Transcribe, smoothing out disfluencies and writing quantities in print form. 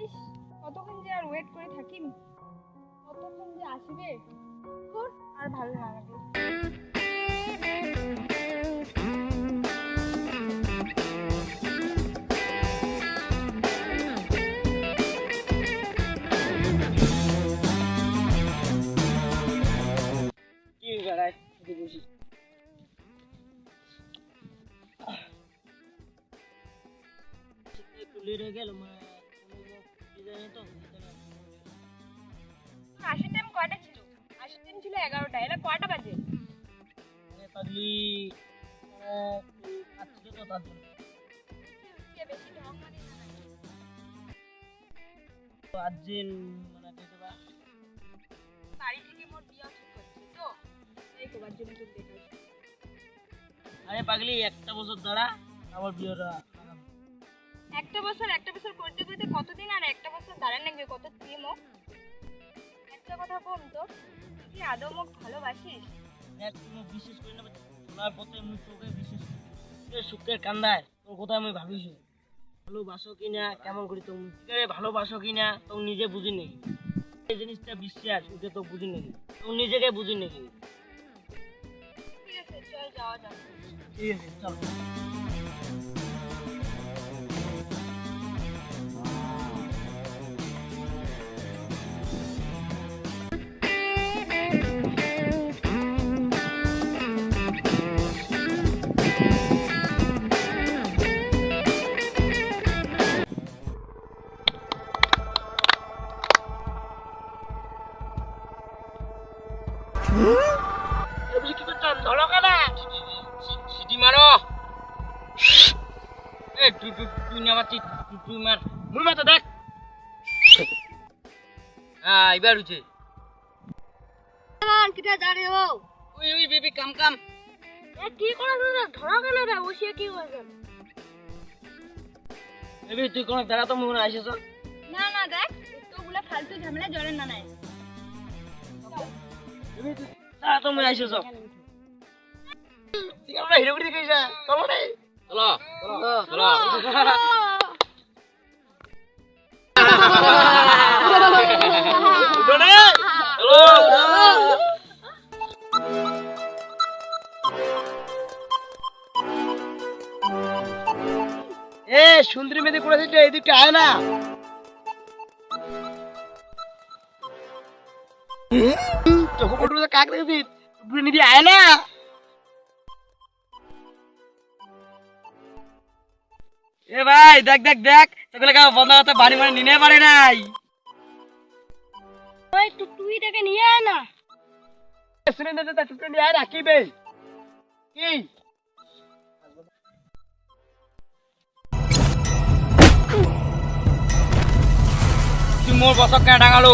ইস, কতক্ষণ যে আর ওয়েট করে থাকি, কতক্ষণ যে আসবে, ধুর, আর ভালো না লাগে। কি বেড়ায় বসি একটু লেট হয়ে গেল তো আসার টাইম কয়টা ছিল? আসার টাইম ছিল 11টা, এটা কয়টা বাজে? পাগলি আসছিল তো তার জন্য বেশি ঢং মারি না নাকি? আর্জেন্ট মানে যেতে পার বাড়ি থেকে মোর বিয়া ঠিক করছে তো, এই কবার জন্য তো লেট হয়েছে। আরে পাগলি একটা বছর দাঁড়া আমার বিয়েটা একটা বছর করতে করতে কতদিন আর একটা বছর দাঁড়ান লাগবে, কত দিন ও? একটা কথা কম তো, তুই কি আদৌ মোক ভালোবাসিস? দেখ তুমি বিশেষ করি না তোমার পথে মুখ তোকে বিশেষ করি সুখের কান্দায় তোর কথা আমি ভাবিস ভালোবাসো কিনা কেমন করি তুমি ভালোবাসো কিনা তোর নিজে বুঝি নাকি এই জিনিসটা বিশ্বাস ওকে তো বুঝি নাকি তোর নিজেকে বুঝি নাকি ঠিক আছে, চল যাওয়া যাক। ঠিক আছে চল কি করছো ধরো কেনা সিটি মারো এ তুই না মারছি তুই মার মুই মাথা দেখ হ্যাঁ এবার উঠে কিটা যা রে ও? ওই বেবি কাম এ কি করে ধরা কেন রে? বসিয়ে কি করছেন? বেবি তুই কোন দাঁড়া তো মনে আসিস না না, দেখ তোগুলা ফালতু ঝামেলা জড়েন না নাই। বেবি তুই দাঁড়া তো মনে আসিস ঠিক আমরা হিরো করে দেখাইছা চলো রে চলো চলো উঠো রে চলো এ সুন্দরী মেয়েদের করে দিতে এদিকে আয় না চোখ পটু কাক দেখবি নিবি আয় না এ ভাই দেখ দেখ দেখ তোকে লেখা বন্ধ হতে বাড়ি মানে নিনে পারে নাই ওই টুকটুকিটাকে নিয়ে আয় না। শুনে দে তা টুকটুকি নিয়ে আয় না কি বে কি তুই মোর বসক কে ডাঙালো